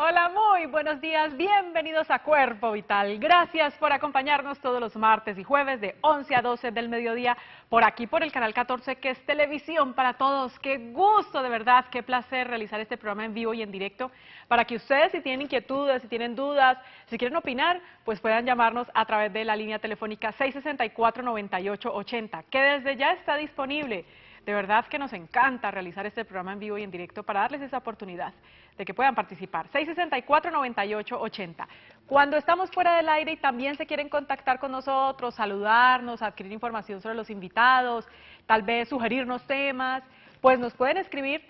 Hola, muy buenos días, bienvenidos a Cuerpo Vital. Gracias por acompañarnos todos los martes y jueves de 11 a 12 del mediodía, por aquí por el canal 14, que es televisión para todos. Qué gusto, de verdad, qué placer realizar este programa en vivo y en directo, para que ustedes, si tienen inquietudes, si tienen dudas, si quieren opinar, pues puedan llamarnos a través de la línea telefónica 664-9880, que desde ya está disponible. De verdad que nos encanta realizar este programa en vivo y en directo para darles esa oportunidad de que puedan participar. 664-9880. Cuando estamos fuera del aire y también se quieren contactar con nosotros, saludarnos, adquirir información sobre los invitados, tal vez sugerirnos temas, pues nos pueden escribir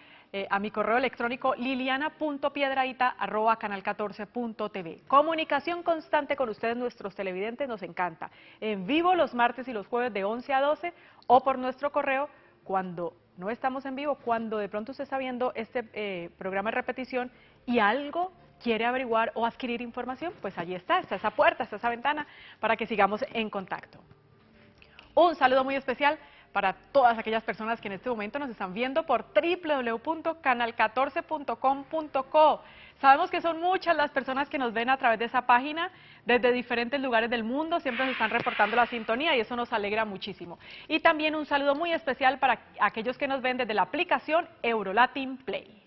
a mi correo electrónico liliana.piedrahita@canal14.tv. Comunicación constante con ustedes, nuestros televidentes, nos encanta. En vivo los martes y los jueves de 11 a 12 o por nuestro correo cuando no estamos en vivo, cuando de pronto usted está viendo este programa de repetición y algo quiere averiguar o adquirir información, pues allí está esa puerta, está esa ventana para que sigamos en contacto. Un saludo muy especial para todas aquellas personas que en este momento nos están viendo por www.canal14.com.co. Sabemos que son muchas las personas que nos ven a través de esa página, desde diferentes lugares del mundo, siempre nos están reportando la sintonía y eso nos alegra muchísimo. Y también un saludo muy especial para aquellos que nos ven desde la aplicación Eurolatin Play.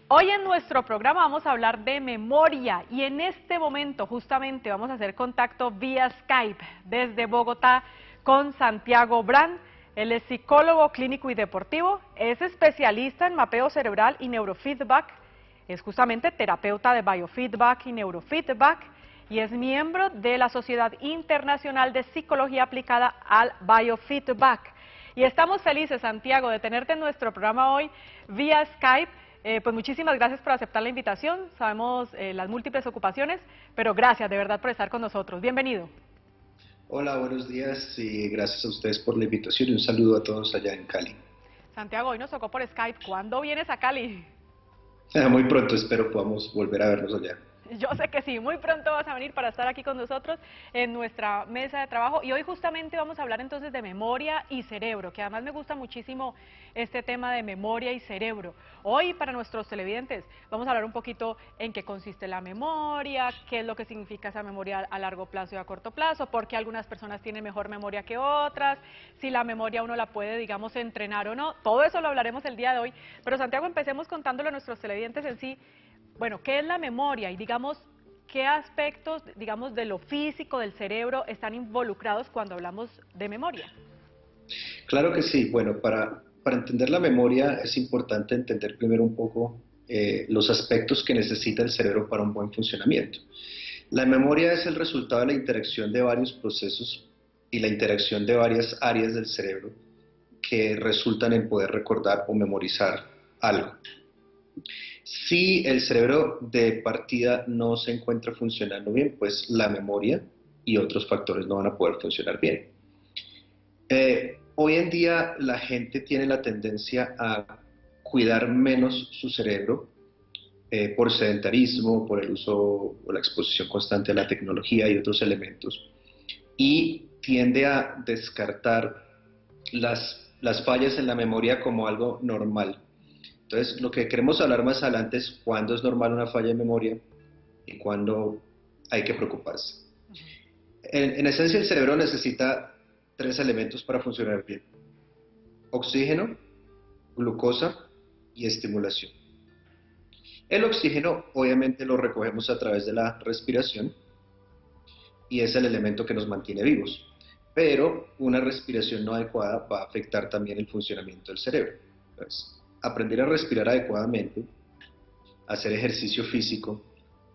Hoy en nuestro programa vamos a hablar de memoria y en este momento justamente vamos a hacer contacto vía Skype desde Bogotá con Santiago Brand. Él es psicólogo clínico y deportivo, es especialista en mapeo cerebral y neurofeedback, es justamente terapeuta de biofeedback y neurofeedback y es miembro de la Sociedad Internacional de Psicología Aplicada al Biofeedback. Y estamos felices, Santiago, de tenerte en nuestro programa hoy vía Skype. Pues muchísimas gracias por aceptar la invitación, sabemos las múltiples ocupaciones, pero gracias de verdad por estar con nosotros. Bienvenido. Hola, buenos días y gracias a ustedes por la invitación y un saludo a todos allá en Cali. Santiago, hoy nos tocó por Skype. ¿Cuándo vienes a Cali? Muy pronto espero podamos volver a vernos allá. Yo sé que sí, muy pronto vas a venir para estar aquí con nosotros en nuestra mesa de trabajo y hoy justamente vamos a hablar entonces de memoria y cerebro, que además me gusta muchísimo este tema de memoria y cerebro. Hoy para nuestros televidentes vamos a hablar un poquito en qué consiste la memoria, qué es lo que significa esa memoria a largo plazo y a corto plazo, por qué algunas personas tienen mejor memoria que otras, si la memoria uno la puede, digamos, entrenar o no, todo eso lo hablaremos el día de hoy. Pero Santiago, empecemos contándole a nuestros televidentes en sí. Bueno, ¿qué es la memoria? Y digamos, ¿qué aspectos, digamos, de lo físico del cerebro están involucrados cuando hablamos de memoria? Claro que sí. Bueno, para entender la memoria es importante entender primero un poco los aspectos que necesita el cerebro para un buen funcionamiento. La memoria es el resultado de la interacción de varios procesos y la interacción de varias áreas del cerebro que resultan en poder recordar o memorizar algo. Si el cerebro de partida no se encuentra funcionando bien, pues la memoria y otros factores no van a poder funcionar bien. Hoy en día la gente tiene la tendencia a cuidar menos su cerebro por sedentarismo, por el uso o la exposición constante a la tecnología y otros elementos, y tiende a descartar las fallas en la memoria como algo normal. Entonces, lo que queremos hablar más adelante es cuándo es normal una falla de memoria y cuándo hay que preocuparse. En esencia, el cerebro necesita 3 elementos para funcionar bien: oxígeno, glucosa y estimulación. El oxígeno, obviamente, lo recogemos a través de la respiración y es el elemento que nos mantiene vivos. Pero una respiración no adecuada va a afectar también el funcionamiento del cerebro. Entonces, aprender a respirar adecuadamente, hacer ejercicio físico,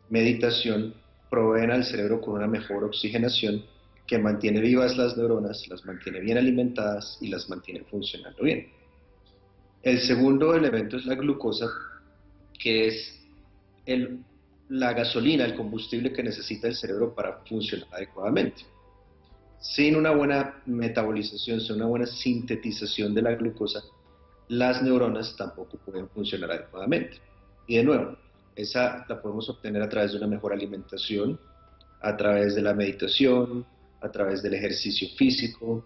meditación, proveen al cerebro con una mejor oxigenación que mantiene vivas las neuronas, las mantiene bien alimentadas y las mantiene funcionando bien. El segundo elemento es la glucosa, que es la gasolina, el combustible que necesita el cerebro para funcionar adecuadamente. Sin una buena metabolización, sin una buena sintetización de la glucosa, las neuronas tampoco pueden funcionar adecuadamente. Y de nuevo, esa la podemos obtener a través de una mejor alimentación, a través de la meditación, a través del ejercicio físico,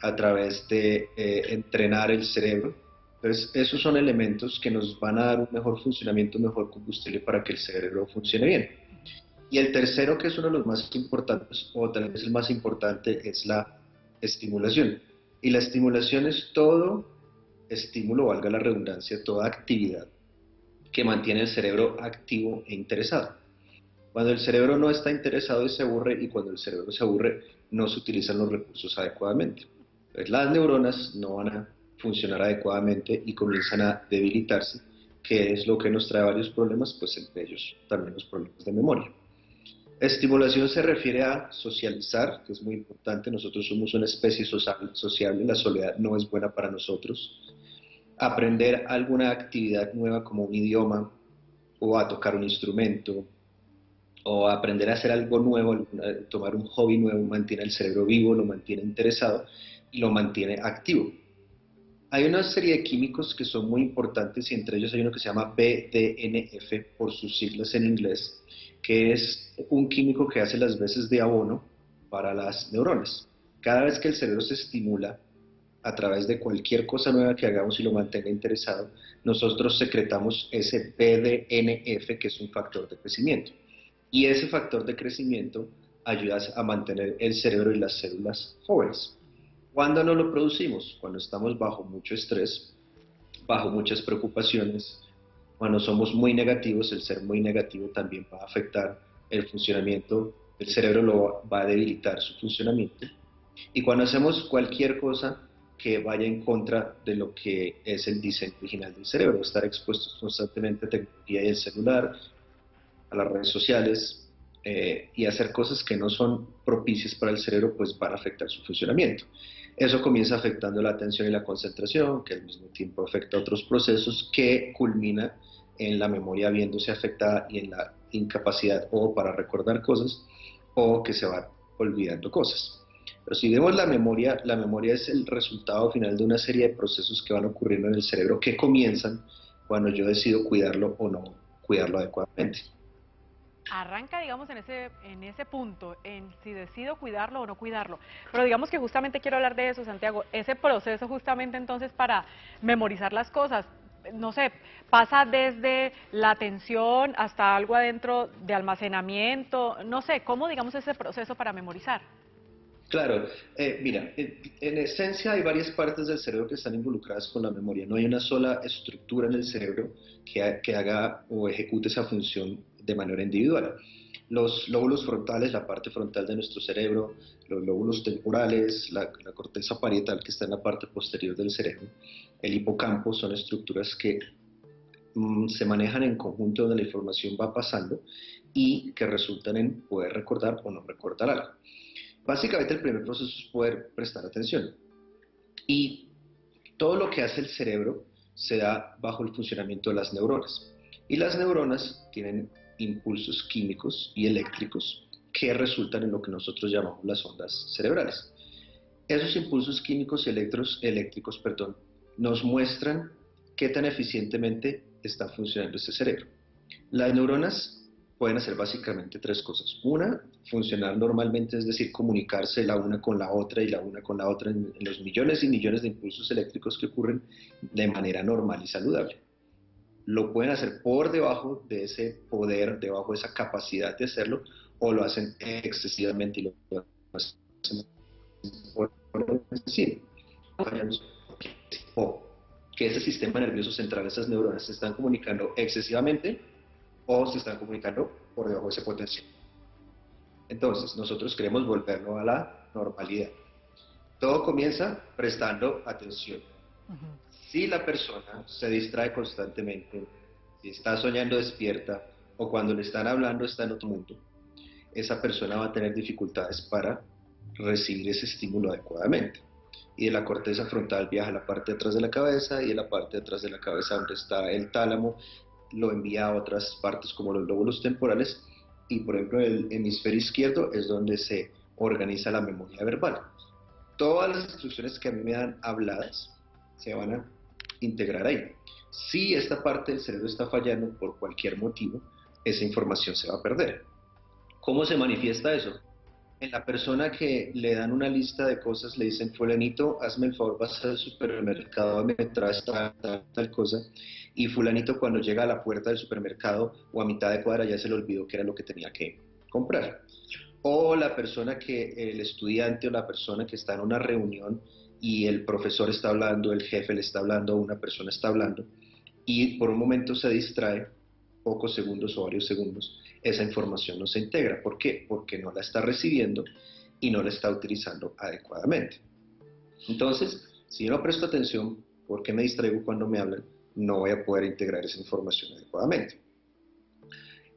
a través de entrenar el cerebro Entonces, esos son elementos que nos van a dar un mejor funcionamiento, un mejor combustible para que el cerebro funcione bien. Y el tercero, que es uno de los más importantes, o tal vez el más importante, es la estimulación. Y la estimulación es todo estímulo, valga la redundancia, toda actividad que mantiene el cerebro activo e interesado. Cuando el cerebro no está interesado y se aburre, y cuando el cerebro se aburre, no se utilizan los recursos adecuadamente. Entonces, las neuronas no van a funcionar adecuadamente y comienzan a debilitarse, que es lo que nos trae varios problemas, pues entre ellos también los problemas de memoria. Estimulación se refiere a socializar, que es muy importante. Nosotros somos una especie sociable, la soledad no es buena para nosotros. Aprender alguna actividad nueva como un idioma, o a tocar un instrumento, o a aprender a hacer algo nuevo, tomar un hobby nuevo, mantiene el cerebro vivo, lo mantiene interesado y lo mantiene activo. Hay una serie de químicos que son muy importantes y entre ellos hay uno que se llama BDNF por sus siglas en inglés, que es un químico que hace las veces de abono para las neuronas. Cada vez que el cerebro se estimula a través de cualquier cosa nueva que hagamos y lo mantenga interesado, nosotros secretamos ese BDNF, que es un factor de crecimiento. Y ese factor de crecimiento ayuda a mantener el cerebro y las células jóvenes. ¿Cuándo no lo producimos? Cuando estamos bajo mucho estrés, bajo muchas preocupaciones, cuando somos muy negativos. El ser muy negativo también va a afectar el funcionamiento, el cerebro lo va a debilitar su funcionamiento. Y cuando hacemos cualquier cosa que vaya en contra de lo que es el diseño original del cerebro, estar expuestos constantemente a tecnología y el celular, a las redes sociales, y hacer cosas que no son propicias para el cerebro, pues van a afectar su funcionamiento. Eso comienza afectando la atención y la concentración, que al mismo tiempo afecta a otros procesos, que culmina en la memoria viéndose afectada y en la incapacidad o para recordar cosas o que se van olvidando cosas. Pero si vemos la memoria es el resultado final de una serie de procesos que van ocurriendo en el cerebro que comienzan cuando yo decido cuidarlo o no cuidarlo adecuadamente. Arranca, digamos, en ese punto, en si decido cuidarlo o no cuidarlo. Pero digamos que justamente quiero hablar de eso, Santiago, ese proceso justamente entonces para memorizar las cosas, no sé, pasa desde la atención hasta algo adentro de almacenamiento, no sé, ¿cómo digamos ese proceso para memorizar? Claro, mira, en esencia hay varias partes del cerebro que están involucradas con la memoria. No hay una sola estructura en el cerebro que haga o ejecute esa función de manera individual. Los lóbulos frontales, la parte frontal de nuestro cerebro, los lóbulos temporales, la corteza parietal que está en la parte posterior del cerebro, el hipocampo, son estructuras que se manejan en conjunto donde la información va pasando y que resultan en poder recordar o no recordar algo. Básicamente el primer proceso es poder prestar atención. Y todo lo que hace el cerebro se da bajo el funcionamiento de las neuronas. Y las neuronas tienen impulsos químicos y eléctricos que resultan en lo que nosotros llamamos las ondas cerebrales. Esos impulsos químicos y eléctricos, nos muestran qué tan eficientemente está funcionando ese cerebro. Las neuronas pueden hacer básicamente tres cosas. Una, funcionar normalmente, es decir, comunicarse la una con la otra y la una con la otra en los millones y millones de impulsos eléctricos que ocurren de manera normal y saludable. Lo pueden hacer por debajo de ese poder, debajo de esa capacidad de hacerlo, o lo hacen excesivamente y lo hacen por encima. O que ese sistema nervioso central, esas neuronas, se están comunicando excesivamente o se están comunicando por debajo de ese potencial. Entonces, nosotros queremos volverlo a la normalidad. Todo comienza prestando atención. Si la persona se distrae constantemente, si está soñando despierta o cuando le están hablando está en otro mundo, esa persona va a tener dificultades para recibir ese estímulo adecuadamente. Y de la corteza frontal viaja a la parte de atrás de la cabeza, y de la parte de atrás de la cabeza donde está el tálamo lo envía a otras partes como los lóbulos temporales, y por ejemplo el hemisferio izquierdo es donde se organiza la memoria verbal. Todas las instrucciones que a mí me dan habladas se van a integrar ahí. Si esta parte del cerebro está fallando por cualquier motivo, esa información se va a perder. ¿Cómo se manifiesta eso? En la persona que le dan una lista de cosas, le dicen, fulanito, hazme el favor, vas al supermercado, me traes tal cosa, y fulanito cuando llega a la puerta del supermercado o a mitad de cuadra ya se le olvidó que era lo que tenía que comprar. O la persona que, el estudiante o la persona que está en una reunión y el profesor está hablando, el jefe le está hablando, una persona está hablando, y por un momento se distrae, pocos segundos o varios segundos, esa información no se integra. ¿Por qué? Porque no la está recibiendo y no la está utilizando adecuadamente. Entonces, si yo no presto atención, porque me distraigo cuando me hablan, no voy a poder integrar esa información adecuadamente.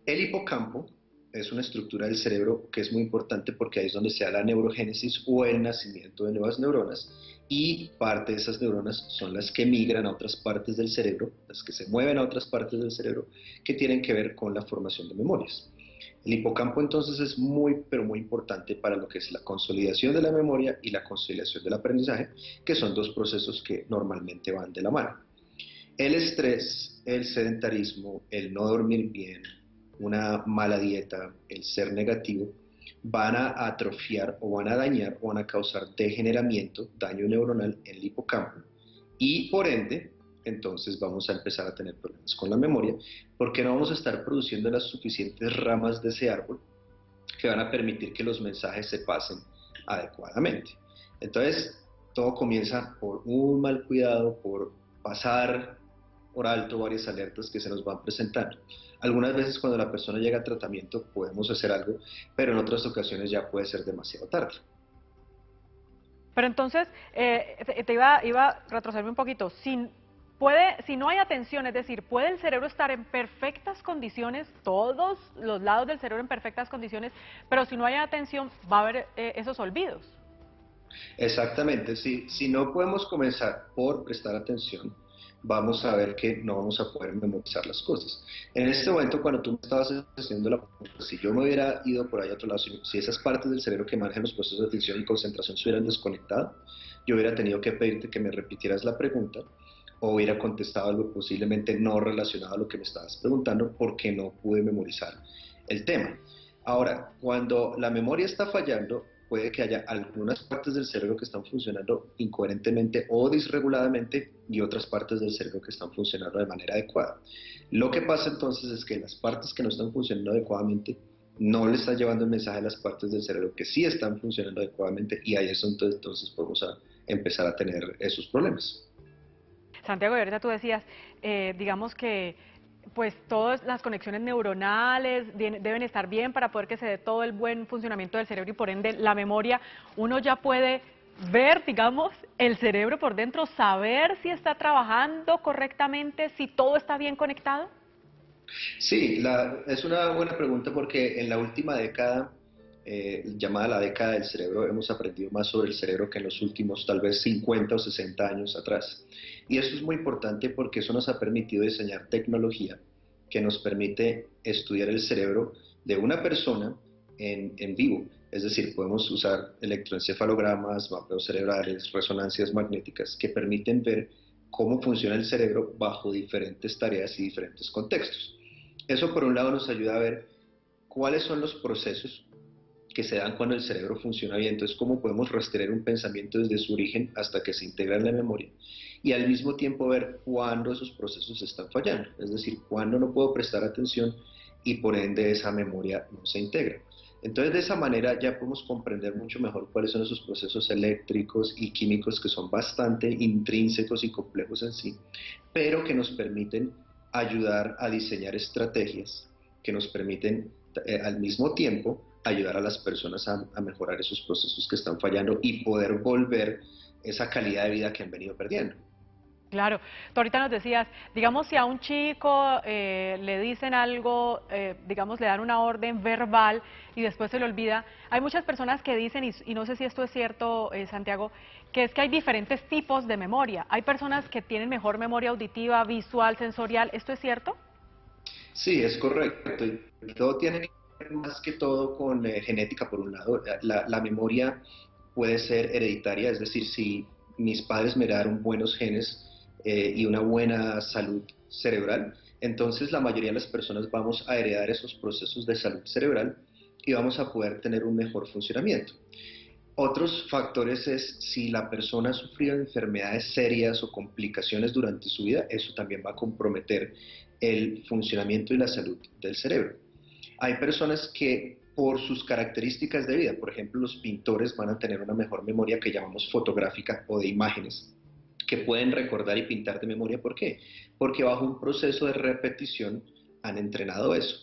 El hipocampo es una estructura del cerebro que es muy importante porque ahí es donde se da la neurogénesis o el nacimiento de nuevas neuronas, y parte de esas neuronas son las que migran a otras partes del cerebro, las que se mueven a otras partes del cerebro que tienen que ver con la formación de memorias. El hipocampo entonces es muy, pero muy importante para lo que es la consolidación de la memoria y la consolidación del aprendizaje, que son dos procesos que normalmente van de la mano. El estrés, el sedentarismo, el no dormir bien, una mala dieta, el ser negativo, van a atrofiar o van a dañar o van a causar degeneramiento, daño neuronal en el hipocampo, y por ende, entonces vamos a empezar a tener problemas con la memoria, porque no vamos a estar produciendo las suficientes ramas de ese árbol que van a permitir que los mensajes se pasen adecuadamente. Entonces, todo comienza por un mal cuidado, por pasar por alto varias alertas que se nos van presentando. Algunas veces cuando la persona llega a tratamiento podemos hacer algo, pero en otras ocasiones ya puede ser demasiado tarde. Pero entonces, iba a retrocederme un poquito. Si no hay atención, es decir, ¿puede el cerebro estar en perfectas condiciones, todos los lados del cerebro en perfectas condiciones, pero si no hay atención va a haber esos olvidos? Exactamente, si no podemos comenzar por prestar atención, vamos a ver que no vamos a poder memorizar las cosas. En este momento, cuando tú me estabas haciendo la pregunta, si yo me hubiera ido por ahí a otro lado, si esas partes del cerebro que manejan los procesos de atención y concentración se hubieran desconectado, yo hubiera tenido que pedirte que me repitieras la pregunta o hubiera contestado algo posiblemente no relacionado a lo que me estabas preguntando porque no pude memorizar el tema. Ahora, cuando la memoria está fallando, puede que haya algunas partes del cerebro que están funcionando incoherentemente o disreguladamente y otras partes del cerebro que están funcionando de manera adecuada. Lo que pasa entonces es que las partes que no están funcionando adecuadamente no le están llevando el mensaje a las partes del cerebro que sí están funcionando adecuadamente, y ahí es entonces podemos empezar a tener esos problemas. Santiago, y ahorita tú decías, digamos que pues todas las conexiones neuronales deben estar bien para poder que se dé todo el buen funcionamiento del cerebro y por ende la memoria. Uno ya puede ver, digamos, el cerebro por dentro, saber si está trabajando correctamente, si todo está bien conectado. Sí, es una buena pregunta porque en la última década, llamada la década del cerebro, hemos aprendido más sobre el cerebro que en los últimos tal vez 50 o 60 años atrás. Y eso es muy importante porque eso nos ha permitido diseñar tecnología que nos permite estudiar el cerebro de una persona en vivo. Es decir, podemos usar electroencefalogramas, mapeos cerebrales, resonancias magnéticas que permiten ver cómo funciona el cerebro bajo diferentes tareas y diferentes contextos. Eso por un lado nos ayuda a ver cuáles son los procesos que se dan cuando el cerebro funciona bien, entonces cómo podemos rastrear un pensamiento desde su origen hasta que se integra en la memoria, y al mismo tiempo ver cuándo esos procesos están fallando, es decir, cuándo no puedo prestar atención y por ende esa memoria no se integra. Entonces de esa manera ya podemos comprender mucho mejor cuáles son esos procesos eléctricos y químicos que son bastante intrínsecos y complejos en sí, pero que nos permiten ayudar a diseñar estrategias que nos permiten al mismo tiempo ayudar a las personas a mejorar esos procesos que están fallando y poder volver esa calidad de vida que han venido perdiendo. Claro, tú ahorita nos decías, digamos si a un chico le dicen algo, digamos le dan una orden verbal y después se le olvida, hay muchas personas que dicen, y no sé si esto es cierto, Santiago, que es que hay diferentes tipos de memoria. Hay personas que tienen mejor memoria auditiva, visual, sensorial, ¿esto es cierto? Sí, es correcto. Y todo tiene que ver más que todo con genética, por un lado. La memoria puede ser hereditaria, es decir, si mis padres me heredaron buenos genes y una buena salud cerebral, entonces la mayoría de las personas vamos a heredar esos procesos de salud cerebral y vamos a poder tener un mejor funcionamiento. Otros factores es si la persona ha sufrido enfermedades serias o complicaciones durante su vida, eso también va a comprometer el funcionamiento y la salud del cerebro. Hay personas que por sus características de vida, por ejemplo, los pintores van a tener una mejor memoria que llamamos fotográfica o de imágenes, que pueden recordar y pintar de memoria. ¿Por qué? Porque bajo un proceso de repetición han entrenado eso.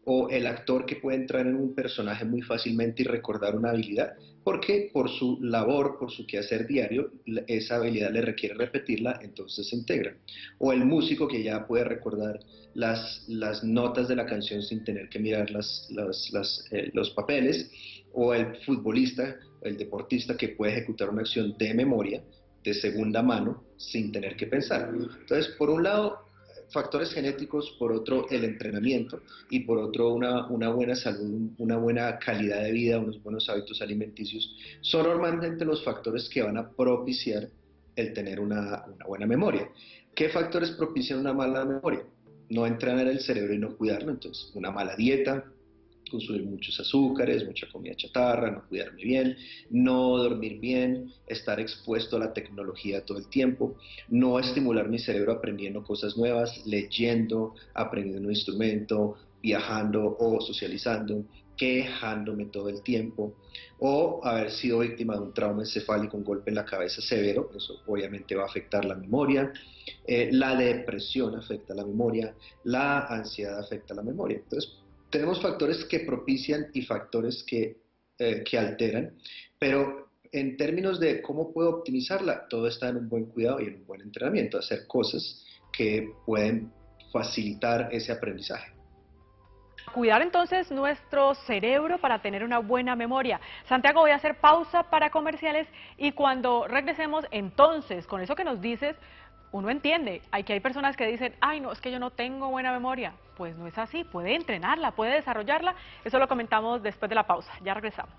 O el actor que puede entrar en un personaje muy fácilmente y recordar una habilidad, porque por su labor, por su quehacer diario, esa habilidad le requiere repetirla, entonces se integra. O el músico que ya puede recordar las notas de la canción sin tener que mirar los papeles, o el futbolista, el deportista que puede ejecutar una acción de memoria, de segunda mano, sin tener que pensar. Entonces, por un lado, factores genéticos, por otro el entrenamiento y por otro una buena salud, una buena calidad de vida, unos buenos hábitos alimenticios, son normalmente los factores que van a propiciar el tener una buena memoria. ¿Qué factores propician una mala memoria? No entrenar el cerebro y no cuidarlo, entonces una mala dieta, consumir muchos azúcares, mucha comida chatarra, no cuidarme bien, no dormir bien, estar expuesto a la tecnología todo el tiempo, no estimular mi cerebro aprendiendo cosas nuevas, leyendo, aprendiendo un instrumento, viajando o socializando, quejándome todo el tiempo, o haber sido víctima de un trauma encefálico, un golpe en la cabeza severo, eso obviamente va a afectar la memoria, la depresión afecta la memoria, la ansiedad afecta la memoria. Entonces, tenemos factores que propician y factores que alteran, pero en términos de cómo puedo optimizarla, todo está en un buen cuidado y en un buen entrenamiento, hacer cosas que pueden facilitar ese aprendizaje. Cuidar entonces nuestro cerebro para tener una buena memoria. Santiago, voy a hacer pausa para comerciales y cuando regresemos, entonces, con eso que nos dices, uno entiende. Hay personas que dicen, ay, no, es que yo no tengo buena memoria. Pues no es así, puede entrenarla, puede desarrollarla. Eso lo comentamos después de la pausa. Ya regresamos.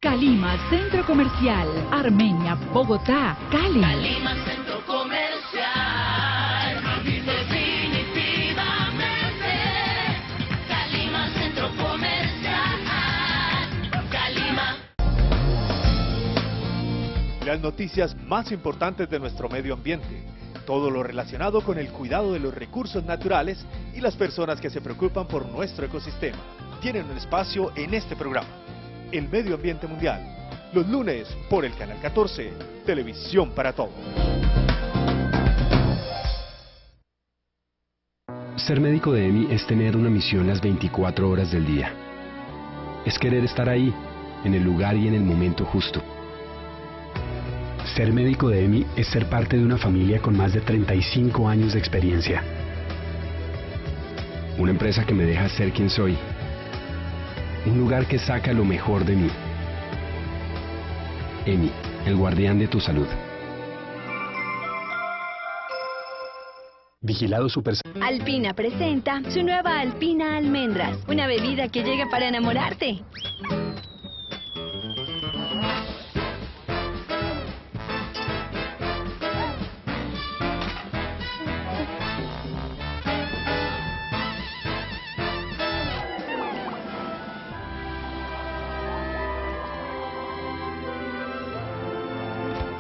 Calima, Centro Comercial, Armenia, Bogotá, Cali. Calima, Centro Comercial, definitivamente. Calima, Centro Comercial, Calima. Las noticias más importantes de nuestro medio ambiente, todo lo relacionado con el cuidado de los recursos naturales y las personas que se preocupan por nuestro ecosistema, tienen un espacio en este programa. El Medio Ambiente Mundial, los lunes por el Canal 14, Televisión para Todos. Ser médico de EMI es tener una misión las 24 horas del día. Es querer estar ahí, en el lugar y en el momento justo. Ser médico de EMI es ser parte de una familia con más de 35 años de experiencia. Una empresa que me deja ser quien soy. Un lugar que saca lo mejor de mí. EMI, el guardián de tu salud. Vigilado Super. Alpina presenta su nueva Alpina Almendras, una bebida que llega para enamorarte.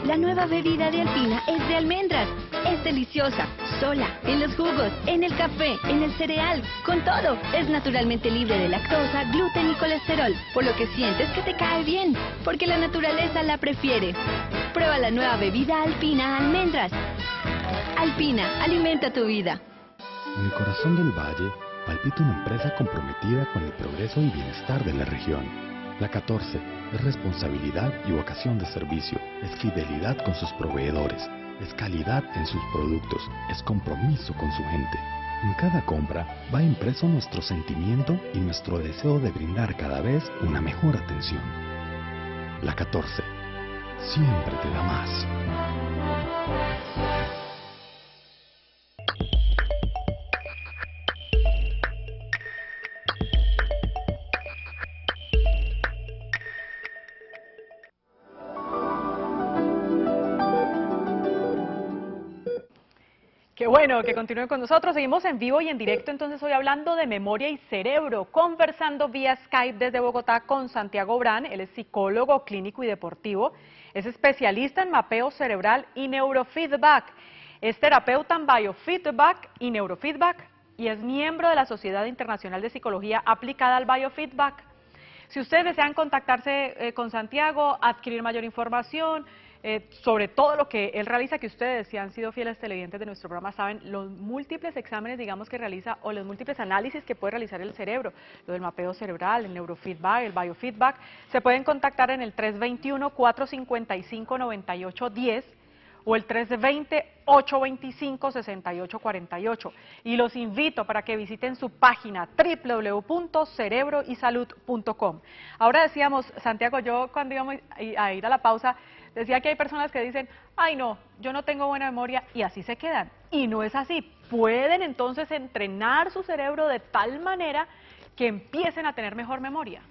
La nueva bebida de Alpina es de almendras. Es deliciosa, sola, en los jugos, en el café, en el cereal, con todo. Es naturalmente libre de lactosa, gluten y colesterol, por lo que sientes que te cae bien, porque la naturaleza la prefiere. Prueba la nueva bebida Alpina Almendras. Alpina, alimenta tu vida. En el corazón del valle palpita una empresa comprometida con el progreso y bienestar de la región. La 14 es responsabilidad y vocación de servicio, es fidelidad con sus proveedores, es calidad en sus productos, es compromiso con su gente. En cada compra va impreso nuestro sentimiento y nuestro deseo de brindar cada vez una mejor atención. La 14 siempre te da más. Qué bueno que continúen con nosotros. Seguimos en vivo y en directo, entonces hoy hablando de memoria y cerebro, conversando vía Skype desde Bogotá con Santiago Brán. Él es psicólogo clínico y deportivo, es especialista en mapeo cerebral y neurofeedback, es terapeuta en biofeedback y neurofeedback y es miembro de la Sociedad Internacional de Psicología aplicada al biofeedback. Si ustedes desean contactarse con Santiago, adquirir mayor información, sobre todo lo que él realiza, que ustedes, si han sido fieles televidentes de nuestro programa, saben los múltiples exámenes, digamos, que realiza, o los múltiples análisis que puede realizar el cerebro, lo del mapeo cerebral, el neurofeedback, el biofeedback, se pueden contactar en el 321-455-9810 o el 320-825-6848. Y los invito para que visiten su página www.cerebroysalud.com. Ahora decíamos, Santiago, yo cuando íbamos a ir a la pausa, decía que hay personas que dicen, ay no, yo no tengo buena memoria, y así se quedan. Y no es así. Pueden entonces entrenar su cerebro de tal manera que empiecen a tener mejor memoria.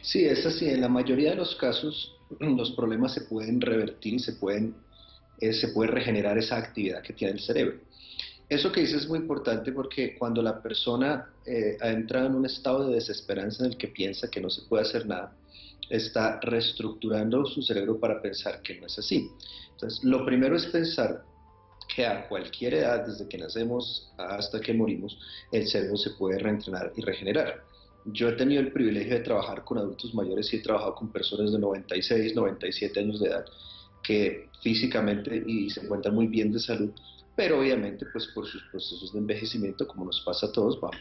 Sí, es así. En la mayoría de los casos, los problemas se pueden revertir y se puede regenerar esa actividad que tiene el cerebro. Eso que dices es muy importante porque cuando la persona ha entrado en un estado de desesperanza en el que piensa que no se puede hacer nada, está reestructurando su cerebro para pensar que no es así. Entonces, lo primero es pensar que a cualquier edad, desde que nacemos hasta que morimos, el cerebro se puede reentrenar y regenerar. Yo he tenido el privilegio de trabajar con adultos mayores y he trabajado con personas de 96, 97 años de edad que físicamente y se encuentran muy bien de salud, pero obviamente pues por sus procesos de envejecimiento, como nos pasa a todos, van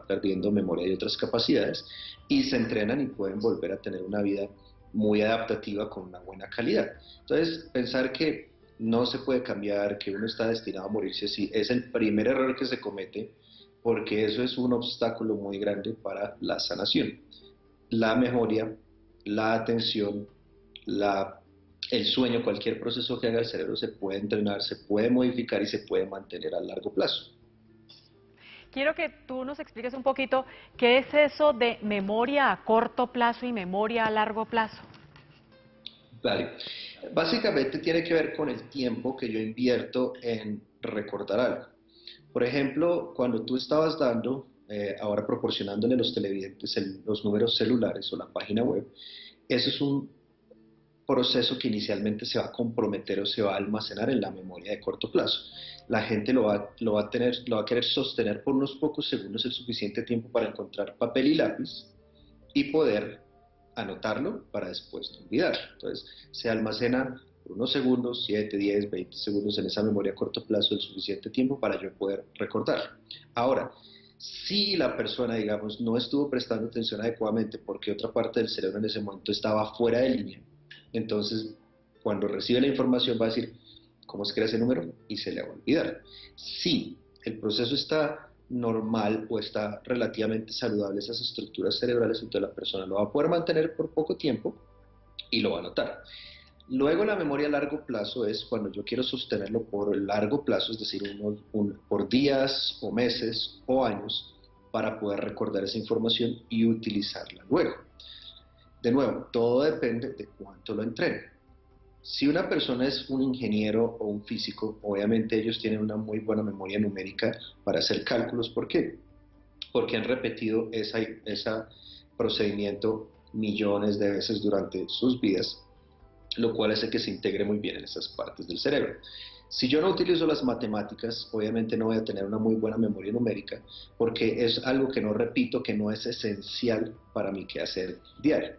perdiendo memoria y otras capacidades y se entrenan y pueden volver a tener una vida muy adaptativa con una buena calidad. Entonces, pensar que no se puede cambiar, que uno está destinado a morirse así, es el primer error que se comete, porque eso es un obstáculo muy grande para la sanación. La memoria, la atención, el sueño, cualquier proceso que haga el cerebro se puede entrenar, se puede modificar y se puede mantener a largo plazo. Quiero que tú nos expliques un poquito qué es eso de memoria a corto plazo y memoria a largo plazo. Vale. Básicamente tiene que ver con el tiempo que yo invierto en recordar algo. Por ejemplo, cuando tú estabas dando, ahora proporcionándole a los televidentes los números celulares o la página web, eso es un proceso que inicialmente se va a comprometer o se va a almacenar en la memoria de corto plazo. La gente lo va a querer sostener por unos pocos segundos, el suficiente tiempo para encontrar papel y lápiz y poder anotarlo para después no olvidar. Entonces, se almacena por unos segundos, 7, 10, 20 segundos en esa memoria a corto plazo, el suficiente tiempo para yo poder recordar. Ahora, si la persona, digamos, no estuvo prestando atención adecuadamente porque otra parte del cerebro en ese momento estaba fuera de línea, entonces cuando recibe la información va a decir, ¿cómo se crea ese número? Y se le va a olvidar. Si el proceso está normal o está relativamente saludable, esas estructuras cerebrales, entonces la persona lo va a poder mantener por poco tiempo y lo va a anotar. Luego la memoria a largo plazo es cuando yo quiero sostenerlo por largo plazo, es decir, por días o meses o años para poder recordar esa información y utilizarla luego. De nuevo, todo depende de cuánto lo entrene. Si una persona es un ingeniero o un físico, obviamente ellos tienen una muy buena memoria numérica para hacer cálculos. ¿Por qué? Porque han repetido ese procedimiento millones de veces durante sus vidas, lo cual hace que se integre muy bien en esas partes del cerebro. Si yo no utilizo las matemáticas, obviamente no voy a tener una muy buena memoria numérica, porque es algo que no repito, que no es esencial para mi quehacer diario.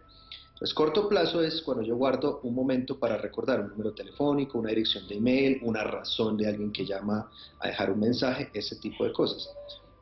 Entonces, corto plazo es cuando yo guardo un momento para recordar un número telefónico, una dirección de email, una razón de alguien que llama a dejar un mensaje, ese tipo de cosas.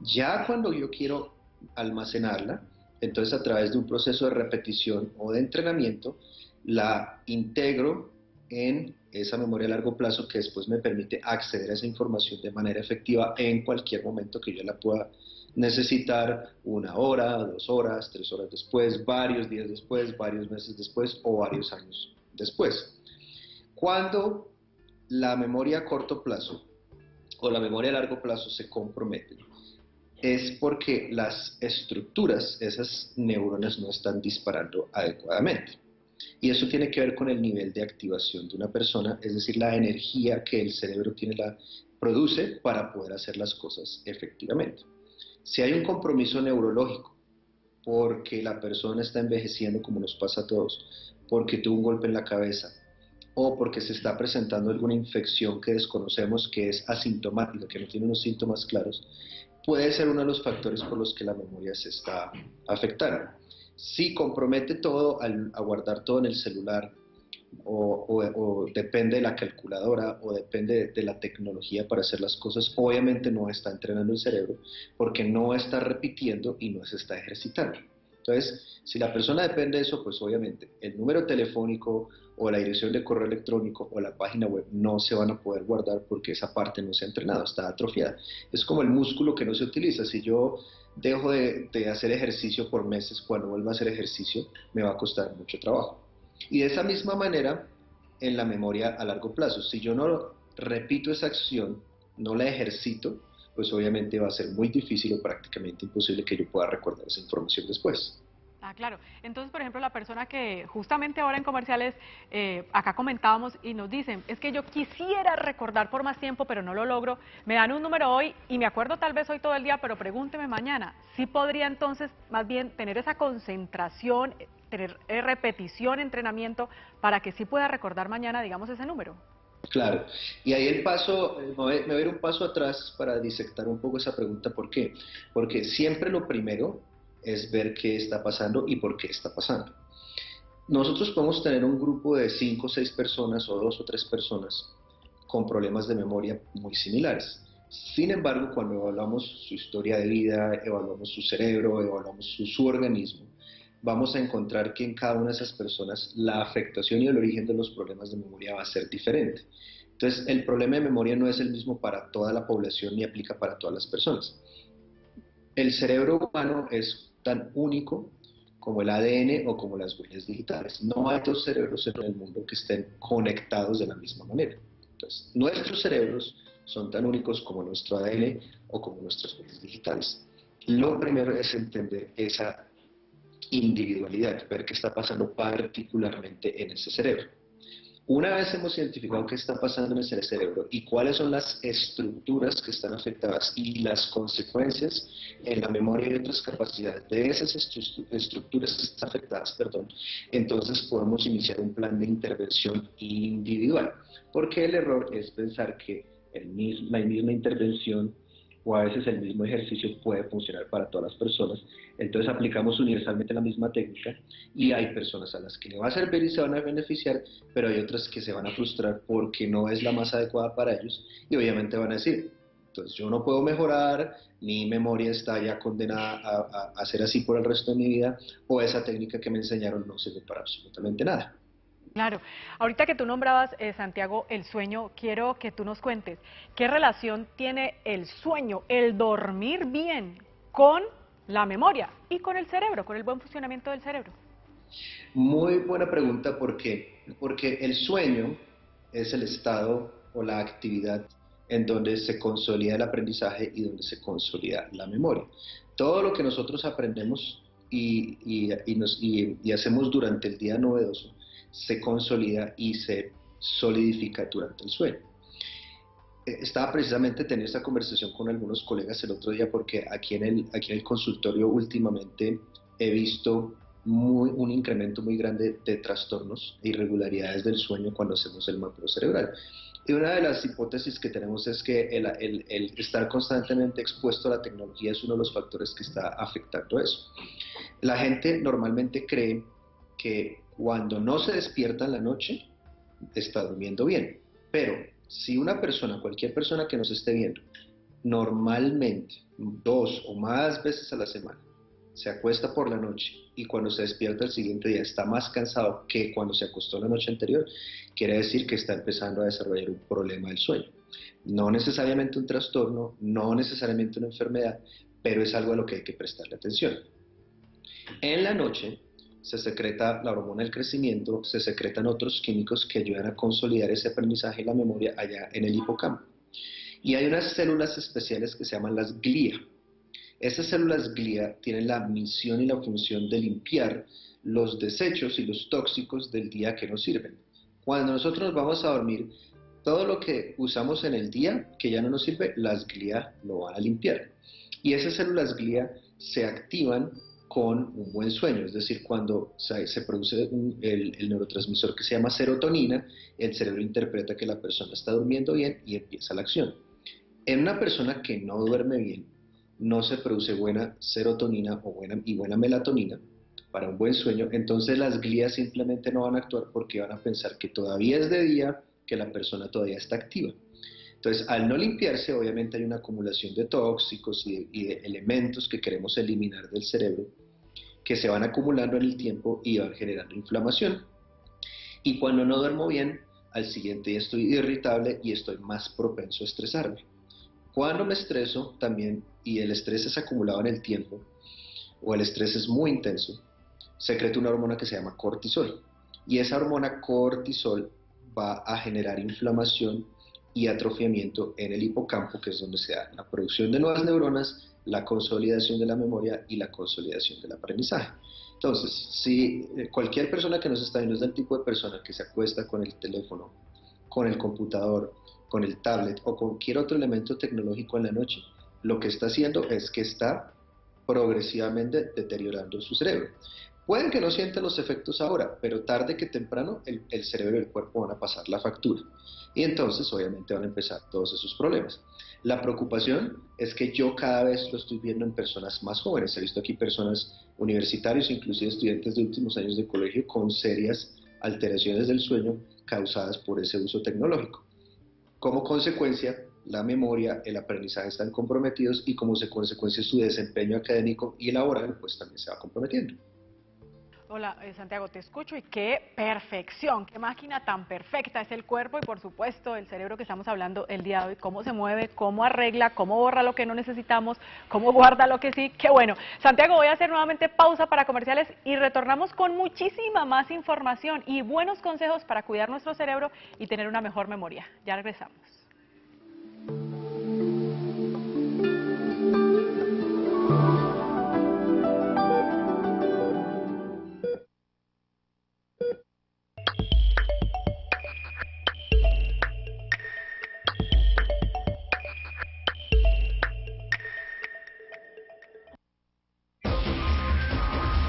Ya cuando yo quiero almacenarla, entonces a través de un proceso de repetición o de entrenamiento, la integro en esa memoria a largo plazo que después me permite acceder a esa información de manera efectiva en cualquier momento que yo la pueda necesitar, 1 hora, 2 horas, 3 horas después, varios días después, varios meses después o varios años después. Cuando la memoria a corto plazo o la memoria a largo plazo se comprometen, es porque las estructuras, esas neuronas no están disparando adecuadamente. Y eso tiene que ver con el nivel de activación de una persona, es decir, la energía que el cerebro tiene produce para poder hacer las cosas efectivamente. Si hay un compromiso neurológico, porque la persona está envejeciendo como nos pasa a todos, porque tuvo un golpe en la cabeza, o porque se está presentando alguna infección que desconocemos que es asintomática, que no tiene unos síntomas claros, puede ser uno de los factores por los que la memoria se está afectando. Si compromete todo a guardar todo en el celular, o depende de la calculadora, o depende de la tecnología para hacer las cosas, obviamente no está entrenando el cerebro, porque no está repitiendo y no se está ejercitando. Entonces, si la persona depende de eso, pues obviamente el número telefónico o la dirección de correo electrónico o la página web no se van a poder guardar porque esa parte no se ha entrenado, está atrofiada. Es como el músculo que no se utiliza. Si yo dejo de hacer ejercicio por meses, cuando vuelva a hacer ejercicio me va a costar mucho trabajo. Y de esa misma manera, en la memoria a largo plazo, si yo no repito esa acción, no la ejercito, pues obviamente va a ser muy difícil o prácticamente imposible que yo pueda recordar esa información después. Ah, claro. Entonces, por ejemplo, la persona que justamente ahora en comerciales, acá comentábamos y nos dicen, es que yo quisiera recordar por más tiempo, pero no lo logro, me dan un número hoy y me acuerdo tal vez hoy todo el día, pero pregúnteme mañana. ¿Sí podría entonces más bien tener esa concentración, tener repetición, entrenamiento, para que sí pueda recordar mañana, digamos, ese número? Claro, y ahí el paso, me voy a ir un paso atrás para disectar un poco esa pregunta. ¿Por qué? Porque siempre lo primero es ver qué está pasando y por qué está pasando. Nosotros podemos tener un grupo de 5 o 6 personas o 2 o 3 personas con problemas de memoria muy similares. Sin embargo, cuando evaluamos su historia de vida, evaluamos su cerebro, evaluamos su organismo, vamos a encontrar que en cada una de esas personas la afectación y el origen de los problemas de memoria va a ser diferente. Entonces, el problema de memoria no es el mismo para toda la población ni aplica para todas las personas. El cerebro humano es tan único como el ADN o como las huellas digitales. No hay dos cerebros en el mundo que estén conectados de la misma manera. Entonces, nuestros cerebros son tan únicos como nuestro ADN o como nuestras huellas digitales. Lo primero es entender esa individualidad, ver qué está pasando particularmente en ese cerebro. Una vez hemos identificado qué está pasando en ese cerebro y cuáles son las estructuras que están afectadas y las consecuencias en la memoria y otras capacidades de esas estructuras que están afectadas, entonces podemos iniciar un plan de intervención individual. Porque el error es pensar que la misma intervención o a veces el mismo ejercicio puede funcionar para todas las personas. Entonces aplicamos universalmente la misma técnica y hay personas a las que le va a servir y se van a beneficiar, pero hay otras que se van a frustrar porque no es la más adecuada para ellos y obviamente van a decir, entonces yo no puedo mejorar, mi memoria está ya condenada a ser así por el resto de mi vida, o esa técnica que me enseñaron no sirve para absolutamente nada. Claro. Ahorita que tú nombrabas, Santiago, el sueño, quiero que tú nos cuentes, ¿qué relación tiene el sueño, el dormir bien, con la memoria y con el cerebro, con el buen funcionamiento del cerebro? Muy buena pregunta, ¿por qué? Porque el sueño es el estado o la actividad en donde se consolida el aprendizaje y donde se consolida la memoria. Todo lo que nosotros aprendemos y hacemos durante el día novedoso se consolida y se solidifica durante el sueño. Estaba precisamente teniendo esta conversación con algunos colegas el otro día porque aquí en el consultorio últimamente he visto un incremento muy grande de trastornos e irregularidades del sueño cuando hacemos el mapeo cerebral. Y una de las hipótesis que tenemos es que el estar constantemente expuesto a la tecnología es uno de los factores que está afectando eso. La gente normalmente cree que cuando no se despierta en la noche, está durmiendo bien. Pero si una persona, cualquier persona que nos esté viendo, normalmente 2 o más veces a la semana, se acuesta por la noche y cuando se despierta el siguiente día está más cansado que cuando se acostó la noche anterior, quiere decir que está empezando a desarrollar un problema del sueño. No necesariamente un trastorno, no necesariamente una enfermedad, pero es algo a lo que hay que prestarle atención. En la noche se secreta la hormona del crecimiento, se secretan otros químicos que ayudan a consolidar ese aprendizaje y la memoria allá en el hipocampo. Y hay unas células especiales que se llaman las glía. Esas células glía tienen la misión y la función de limpiar los desechos y los tóxicos del día que nos sirven. Cuando nosotros nos vamos a dormir, Todo lo que usamos en el día que ya no nos sirve, las glía lo van a limpiar. Y esas células glía se activan con un buen sueño, es decir, cuando se produce el neurotransmisor que se llama serotonina, el cerebro interpreta que la persona está durmiendo bien y empieza la acción. En una persona que no duerme bien, no se produce buena serotonina o buena melatonina para un buen sueño, entonces las glías simplemente no van a actuar porque van a pensar que todavía es de día, que la persona todavía está activa. Entonces, al no limpiarse, obviamente hay una acumulación de tóxicos y de elementos que queremos eliminar del cerebro, que se van acumulando en el tiempo y van generando inflamación. Y cuando no duermo bien, al siguiente día estoy irritable y estoy más propenso a estresarme. Cuando me estreso también, y el estrés es acumulado en el tiempo, o el estrés es muy intenso, secreta una hormona que se llama cortisol. Y esa hormona cortisol va a generar inflamación y atrofiamiento en el hipocampo, que es donde se da la producción de nuevas neuronas, la consolidación de la memoria y la consolidación del aprendizaje. Entonces, si cualquier persona que nos está viendo es del tipo de persona que se acuesta con el teléfono, con el computador, con el tablet o cualquier otro elemento tecnológico en la noche, lo que está haciendo es que está progresivamente deteriorando su cerebro. Pueden que no sientan los efectos ahora, pero tarde que temprano el cerebro y el cuerpo van a pasar la factura. Y entonces obviamente van a empezar todos esos problemas. La preocupación es que yo cada vez lo estoy viendo en personas más jóvenes. He visto aquí personas universitarios, inclusive estudiantes de últimos años de colegio, con serias alteraciones del sueño causadas por ese uso tecnológico. Como consecuencia, la memoria, el aprendizaje están comprometidos y como consecuencia su desempeño académico y laboral pues también se va comprometiendo. Hola, Santiago, te escucho y qué perfección, qué máquina tan perfecta es el cuerpo y por supuesto el cerebro que estamos hablando el día de hoy, cómo se mueve, cómo arregla, cómo borra lo que no necesitamos, cómo guarda lo que sí, qué bueno. Santiago, voy a hacer nuevamente pausa para comerciales y retornamos con muchísima más información y buenos consejos para cuidar nuestro cerebro y tener una mejor memoria. Ya regresamos.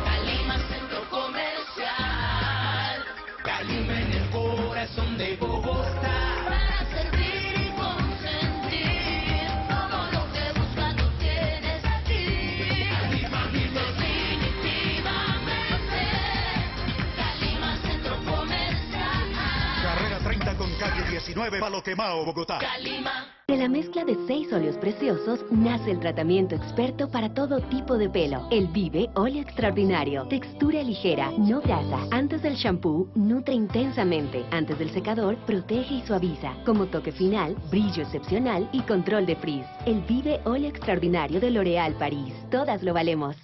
Calima Centro Comercial. Calima en el corazón de Bogotá. Para servir y consentir. Todo lo que buscas lo tienes aquí. Calima definitivamente. Calima Centro Comercial. Carrera 30 con calle 19, Palo Quemao, Bogotá. Calima. De la mezcla de 6 óleos preciosos nace el tratamiento experto para todo tipo de pelo. El Vive Óleo Extraordinario. Textura ligera, no grasa. Antes del shampoo, nutre intensamente. Antes del secador, protege y suaviza. Como toque final, brillo excepcional y control de frizz. El Vive Óleo Extraordinario de L'Oréal París. Todas lo valemos.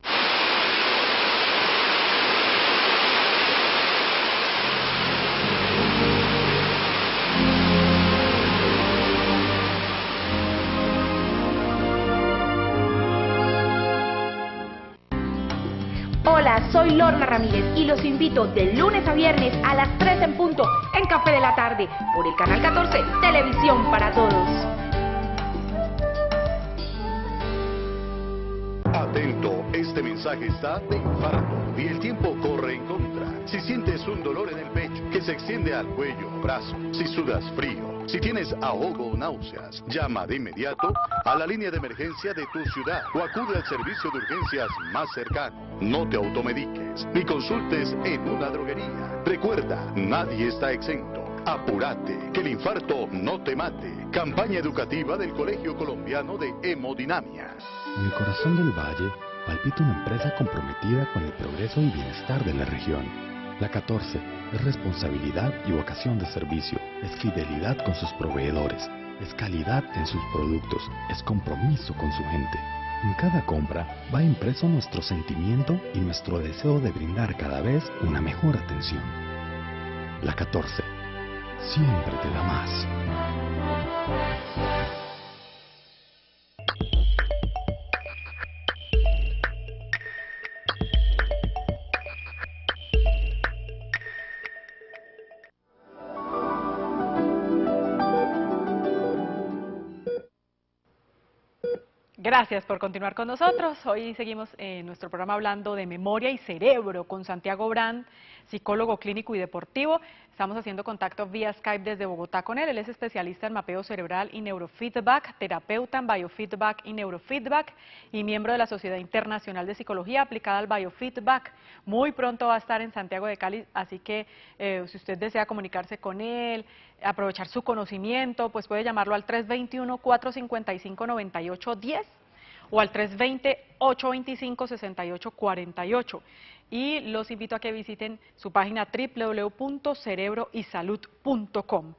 Hola, soy Lorna Ramírez y los invito de lunes a viernes a las 3 en punto en Café de la Tarde por el Canal 14, Televisión para Todos. Atento, este mensaje está de infarto y el tiempo corre en contra. Si sientes un dolor en el pecho que se extiende al cuello o brazo, si sudas frío, si tienes ahogo o náuseas, llama de inmediato a la línea de emergencia de tu ciudad o acude al servicio de urgencias más cercano. No te automediques ni consultes en una droguería. Recuerda, nadie está exento. Apúrate, que el infarto no te mate. Campaña educativa del Colegio Colombiano de Hemodinamia. En el corazón del valle palpita una empresa comprometida con el progreso y bienestar de la región. La 14 es responsabilidad y vocación de servicio, es fidelidad con sus proveedores, es calidad en sus productos, es compromiso con su gente. En cada compra va impreso nuestro sentimiento y nuestro deseo de brindar cada vez una mejor atención. La 14 siempre te da más. Gracias por continuar con nosotros. Hoy seguimos en nuestro programa hablando de memoria y cerebro con Santiago Brand, psicólogo clínico y deportivo. Estamos haciendo contacto vía Skype desde Bogotá con él. Él es especialista en mapeo cerebral y neurofeedback, terapeuta en biofeedback y neurofeedback y miembro de la Sociedad Internacional de Psicología aplicada al biofeedback. Muy pronto va a estar en Santiago de Cali, así que si usted desea comunicarse con él, aprovechar su conocimiento, pues puede llamarlo al 321-455-9810 o al 320-825-6848. Y los invito a que visiten su página www.cerebroysalud.com.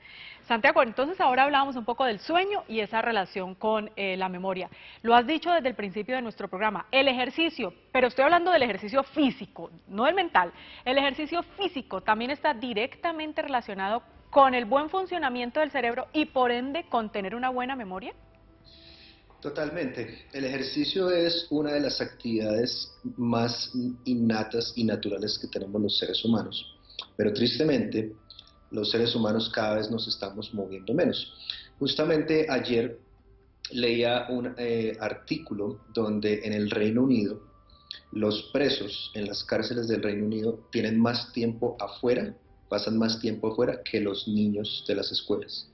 Santiago, entonces ahora hablábamos un poco del sueño y esa relación con la memoria. Lo has dicho desde el principio de nuestro programa, el ejercicio, pero estoy hablando del ejercicio físico, no del mental. El ejercicio físico también está directamente relacionado con el buen funcionamiento del cerebro y por ende con tener una buena memoria. Totalmente. El ejercicio es una de las actividades más innatas y naturales que tenemos los seres humanos, pero tristemente los seres humanos cada vez nos estamos moviendo menos. Justamente ayer leía un artículo donde en el Reino Unido los presos en las cárceles del Reino Unido tienen más tiempo afuera, pasan más tiempo afuera que los niños de las escuelas.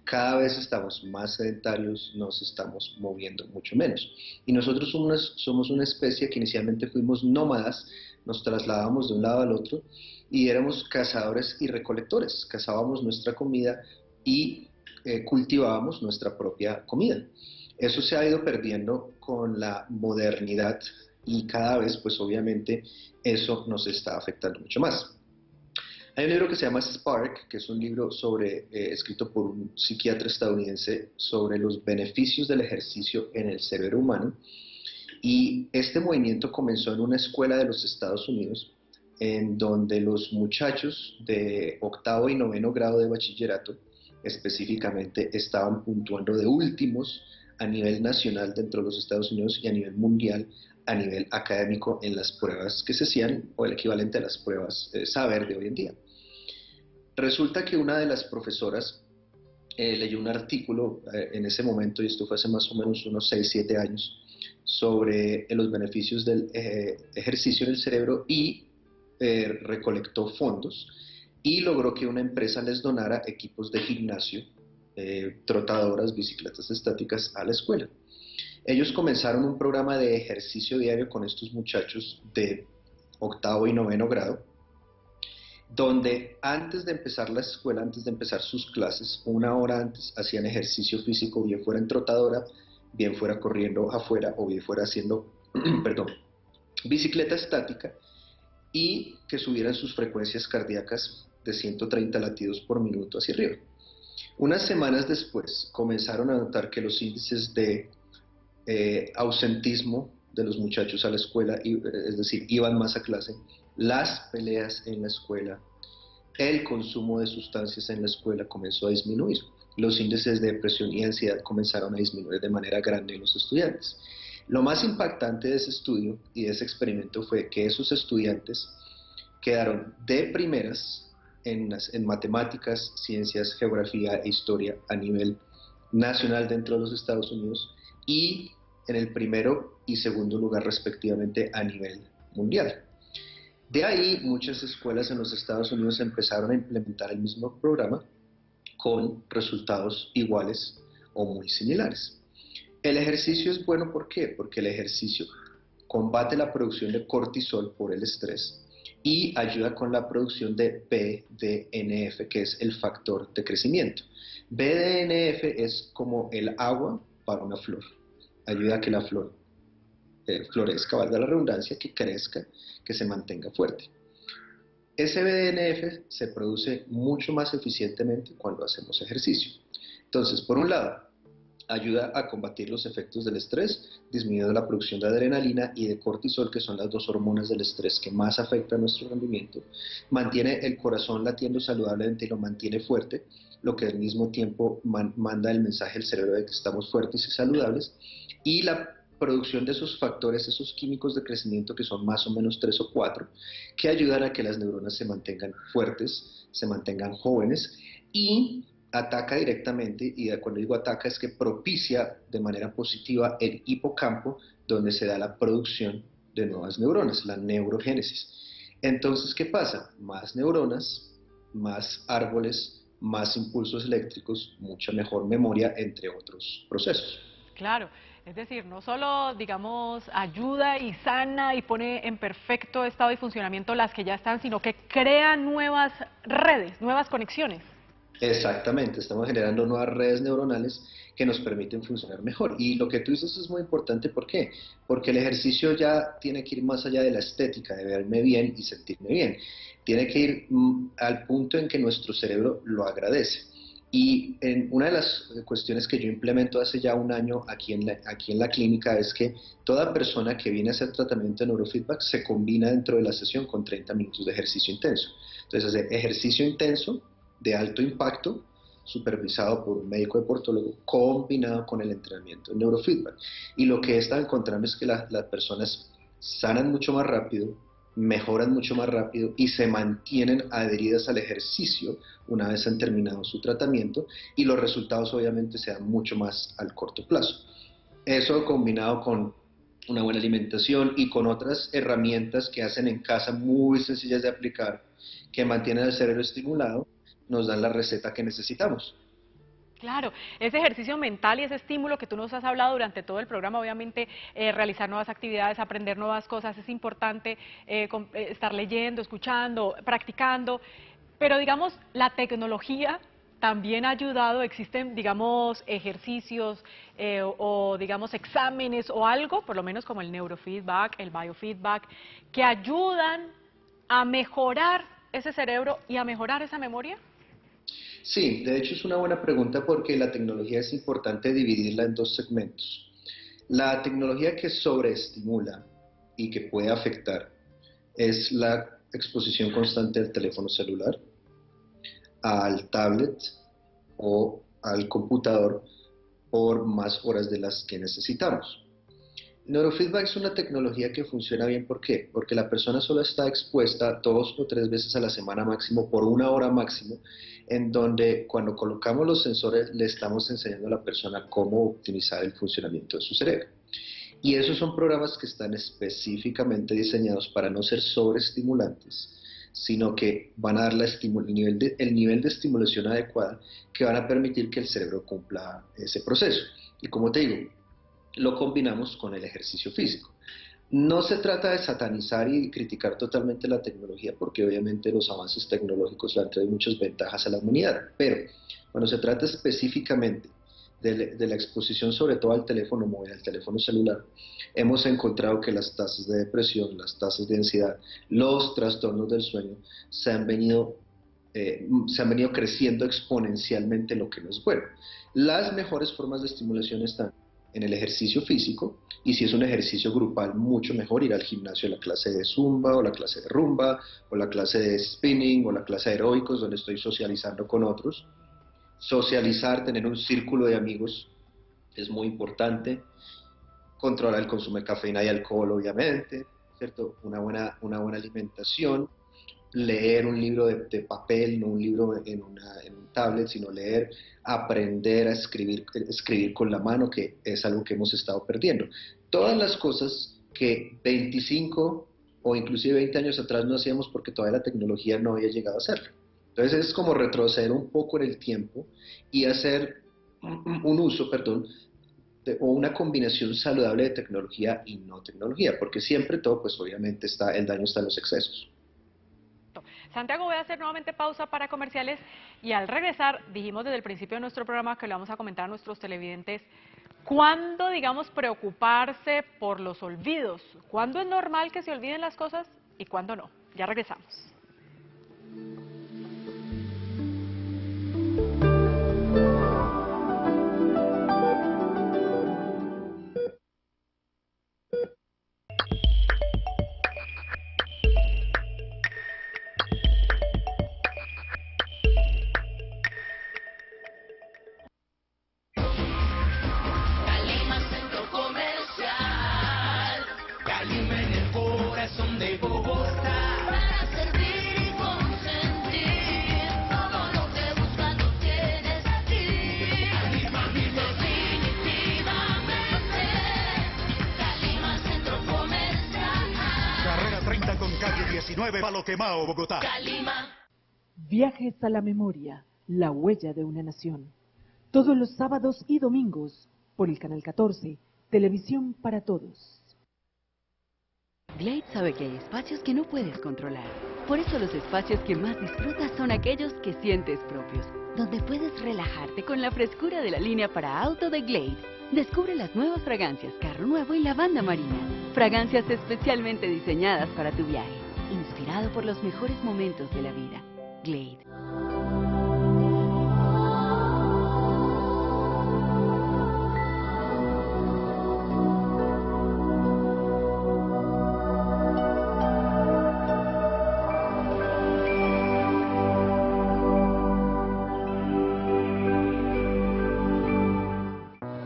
Cada vez estamos más sedentarios, nos estamos moviendo mucho menos. Y nosotros somos una especie que inicialmente fuimos nómadas, nos trasladábamos de un lado al otro y éramos cazadores y recolectores. Cazábamos nuestra comida y cultivábamos nuestra propia comida. Eso se ha ido perdiendo con la modernidad y cada vez, pues obviamente, eso nos está afectando mucho más. Hay un libro que se llama Spark, que es un libro escrito por un psiquiatra estadounidense sobre los beneficios del ejercicio en el cerebro humano. Y este movimiento comenzó en una escuela de los Estados Unidos, en donde los muchachos de 8º y 9º grado de bachillerato, específicamente, estaban puntuando de últimos a nivel nacional dentro de los Estados Unidos y a nivel mundial, a nivel académico en las pruebas que se hacían, o el equivalente a las pruebas saber de hoy en día. Resulta que una de las profesoras leyó un artículo en ese momento, y esto fue hace más o menos unos 6-7 años, sobre los beneficios del ejercicio en el cerebro y recolectó fondos y logró que una empresa les donara equipos de gimnasio, trotadoras, bicicletas estáticas a la escuela. Ellos comenzaron un programa de ejercicio diario con estos muchachos de 8º y 9º grado, donde antes de empezar la escuela, antes de empezar sus clases, 1 hora antes hacían ejercicio físico, bien fuera en trotadora, bien fuera corriendo afuera o bien fuera haciendo bicicleta estática, y que subieran sus frecuencias cardíacas de 130 latidos por minuto hacia arriba. Unas semanas después comenzaron a notar que los índices de ausentismo de los muchachos a la escuela, es decir, iban más a clase, las peleas en la escuela, el consumo de sustancias en la escuela comenzó a disminuir. Los índices de depresión y ansiedad comenzaron a disminuir de manera grande en los estudiantes. Lo más impactante de ese estudio y de ese experimento fue que esos estudiantes quedaron de primeras en matemáticas, ciencias, geografía e historia a nivel nacional dentro de los Estados Unidos y en el primero y segundo lugar respectivamente a nivel mundial. De ahí muchas escuelas en los Estados Unidos empezaron a implementar el mismo programa con resultados iguales o muy similares. El ejercicio es bueno, ¿por qué? Porque el ejercicio combate la producción de cortisol por el estrés y ayuda con la producción de BDNF, que es el factor de crecimiento. BDNF es como el agua para una flor, ayuda a que la flor florezca, valga la redundancia, que crezca, que se mantenga fuerte. Ese BDNF se produce mucho más eficientemente cuando hacemos ejercicio. Entonces, por un lado, ayuda a combatir los efectos del estrés, disminuyendo la producción de adrenalina y de cortisol, que son las dos hormonas del estrés que más afectan nuestro rendimiento. Mantiene el corazón latiendo saludablemente y lo mantiene fuerte, lo que al mismo tiempo manda el mensaje al cerebro de que estamos fuertes y saludables. Y la producción de esos factores, esos químicos de crecimiento, que son más o menos 3 o 4, que ayudan a que las neuronas se mantengan fuertes, se mantengan jóvenes y ataca directamente, y cuando digo ataca es que propicia de manera positiva el hipocampo, donde se da la producción de nuevas neuronas, la neurogénesis. Entonces, ¿qué pasa? Más neuronas, más árboles, más impulsos eléctricos, mucha mejor memoria, entre otros procesos. Claro, es decir, no solo, digamos, ayuda y sana y pone en perfecto estado y funcionamiento las que ya están, sino que crea nuevas redes, nuevas conexiones. Exactamente, estamos generando nuevas redes neuronales que nos permiten funcionar mejor. Y lo que tú dices es muy importante, ¿por qué? Porque el ejercicio ya tiene que ir más allá de la estética, de verme bien y sentirme bien. Tiene que ir al punto en que nuestro cerebro lo agradece. Y una de las cuestiones que yo implemento hace ya un año aquí en la clínica es que toda persona que viene a hacer tratamiento de neurofeedback se combina dentro de la sesión con 30 minutos de ejercicio intenso. Entonces, hace ejercicio intenso de alto impacto, supervisado por un médico deportólogo, combinado con el entrenamiento de neurofeedback. Y lo que he estado encontrando es que las personas sanan mucho más rápido, mejoran mucho más rápido y se mantienen adheridas al ejercicio una vez han terminado su tratamiento, y los resultados obviamente se dan mucho más al corto plazo. Eso combinado con una buena alimentación y con otras herramientas que hacen en casa muy sencillas de aplicar, que mantienen el cerebro estimulado, nos dan la receta que necesitamos. Claro, ese ejercicio mental y ese estímulo que tú nos has hablado durante todo el programa, obviamente realizar nuevas actividades, aprender nuevas cosas, es importante estar leyendo, escuchando, practicando, pero digamos, la tecnología también ha ayudado, existen, digamos, ejercicios o digamos, exámenes o algo, por lo menos como el neurofeedback, el biofeedback, que ayudan a mejorar ese cerebro y a mejorar esa memoria. Sí, de hecho es una buena pregunta, porque la tecnología es importante dividirla en dos segmentos. La tecnología que sobreestimula y que puede afectar es la exposición constante al teléfono celular, al tablet o al computador por más horas de las que necesitamos. Neurofeedback es una tecnología que funciona bien. ¿Por qué? Porque la persona solo está expuesta 2 o 3 veces a la semana máximo, por 1 hora máximo, en donde cuando colocamos los sensores le estamos enseñando a la persona cómo optimizar el funcionamiento de su cerebro. Y esos son programas que están específicamente diseñados para no ser sobreestimulantes, sino que van a dar el nivel de estimulación adecuada que van a permitir que el cerebro cumpla ese proceso. Y como te digo, lo combinamos con el ejercicio físico. No se trata de satanizar y criticar totalmente la tecnología, porque obviamente los avances tecnológicos le han traído muchas ventajas a la humanidad, pero cuando se trata específicamente de la exposición, sobre todo al teléfono móvil, al teléfono celular, hemos encontrado que las tasas de depresión, las tasas de ansiedad, los trastornos del sueño se han venido creciendo exponencialmente, lo que no es bueno. Las mejores formas de estimulación están en el ejercicio físico, y si es un ejercicio grupal, mucho mejor ir al gimnasio, a la clase de zumba o la clase de rumba o la clase de spinning o la clase de aeróbicos, donde estoy socializando con otros. Socializar, tener un círculo de amigos es muy importante. Controlar el consumo de cafeína y alcohol, obviamente, ¿cierto? Una buena alimentación. Leer un libro de papel, no un libro en un tablet, sino leer, aprender a escribir con la mano, que es algo que hemos estado perdiendo. Todas las cosas que 25 o inclusive 20 años atrás no hacíamos, porque todavía la tecnología no había llegado a hacerlo. Entonces es como retroceder un poco en el tiempo y hacer un uso, o una combinación saludable de tecnología y no tecnología, porque siempre todo, pues obviamente el daño está en los excesos. Santiago, voy a hacer nuevamente pausa para comerciales, y al regresar, dijimos desde el principio de nuestro programa que le vamos a comentar a nuestros televidentes cuándo, digamos, preocuparse por los olvidos, cuándo es normal que se olviden las cosas y cuándo no. Ya regresamos. Calima Centro Comercial, Calima en el corazón de Bogotá, para servir y consentir. 9 Palo Quemao, Bogotá. Calima. Viajes a la memoria, la huella de una nación. Todos los sábados y domingos por el Canal 14, Televisión para Todos. Glade sabe que hay espacios que no puedes controlar. Por eso los espacios que más disfrutas son aquellos que sientes propios, donde puedes relajarte con la frescura de la línea para auto de Glade. Descubre las nuevas fragancias Carro Nuevo y Lavanda Marina. Fragancias especialmente diseñadas para tu viaje, inspirado por los mejores momentos de la vida. Glade.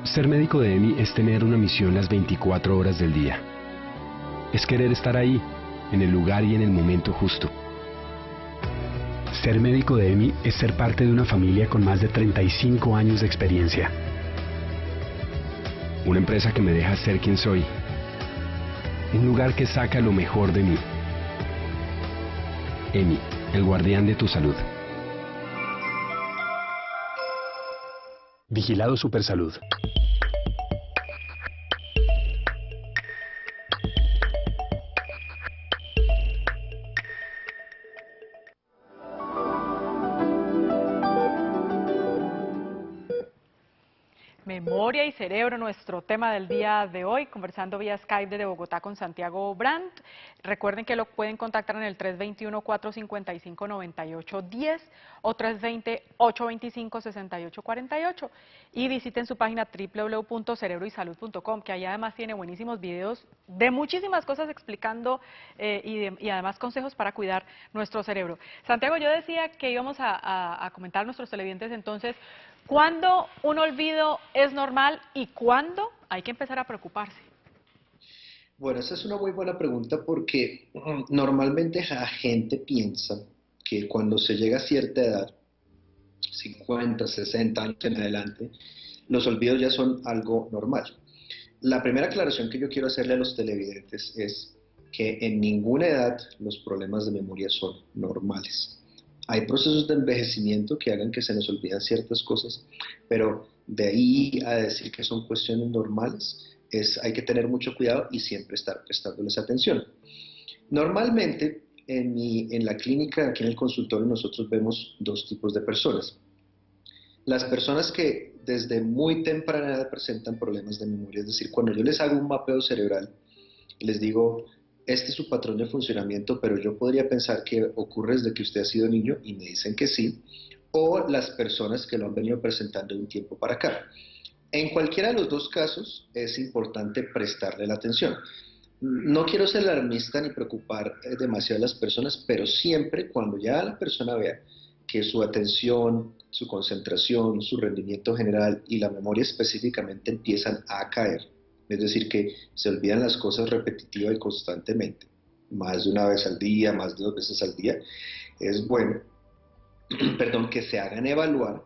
Ser médico de EMI es tener una misión las 24 horas del día. Es querer estar ahí, en el lugar y en el momento justo. Ser médico de EMI es ser parte de una familia con más de 35 años de experiencia. Una empresa que me deja ser quien soy. Un lugar que saca lo mejor de mí. EMI, el guardián de tu salud. Vigilado Supersalud. Memoria y cerebro, nuestro tema del día de hoy, conversando vía Skype desde Bogotá con Santiago Brandt. Recuerden que lo pueden contactar en el 321-455-9810 o 320-825-6848 y visiten su página www.cerebroysalud.com, que ahí además tiene buenísimos videos de muchísimas cosas explicando y además consejos para cuidar nuestro cerebro. Santiago, yo decía que íbamos a comentar a nuestros televidentes entonces, ¿cuándo un olvido es normal y cuándo hay que empezar a preocuparse? Bueno, esa es una muy buena pregunta porque normalmente la gente piensa que cuando se llega a cierta edad, 50, 60 años en adelante, los olvidos ya son algo normal. La primera aclaración que yo quiero hacerle a los televidentes es que en ninguna edad los problemas de memoria son normales. Hay procesos de envejecimiento que hagan que se nos olvidan ciertas cosas, pero de ahí a decir que son cuestiones normales, hay que tener mucho cuidado y siempre estar prestándoles atención. Normalmente, en la clínica, aquí en el consultorio, nosotros vemos dos tipos de personas. Las personas que desde muy temprana edad presentan problemas de memoria, es decir, cuando yo les hago un mapeo cerebral, les digo, este es su patrón de funcionamiento, pero yo podría pensar que ocurre desde que usted ha sido niño y me dicen que sí, o las personas que lo han venido presentando de un tiempo para acá. En cualquiera de los dos casos es importante prestarle la atención. No quiero ser alarmista ni preocupar demasiado a las personas, pero siempre cuando ya la persona vea que su atención, su concentración, su rendimiento general y la memoria específicamente empiezan a caer, es decir, que se olvidan las cosas repetitiva y constantemente, más de una vez al día, más de 2 veces al día, es bueno que se hagan evaluar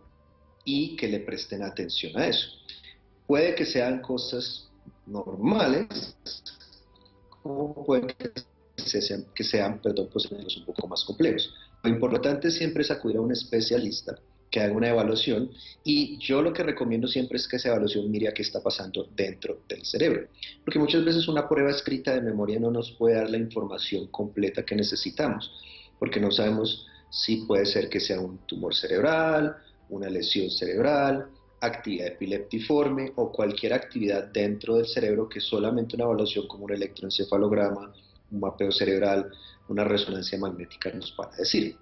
y que le presten atención a eso. Puede que sean cosas normales, o puede que sean procedimientos un poco más complejos. Lo importante siempre es acudir a un especialista que haga una evaluación, y yo lo que recomiendo siempre es que esa evaluación mire a qué está pasando dentro del cerebro, porque muchas veces una prueba escrita de memoria no nos puede dar la información completa que necesitamos, porque no sabemos si puede ser que sea un tumor cerebral, una lesión cerebral, actividad epileptiforme o cualquier actividad dentro del cerebro que solamente una evaluación como un electroencefalograma, un mapeo cerebral, una resonancia magnética nos van a decir.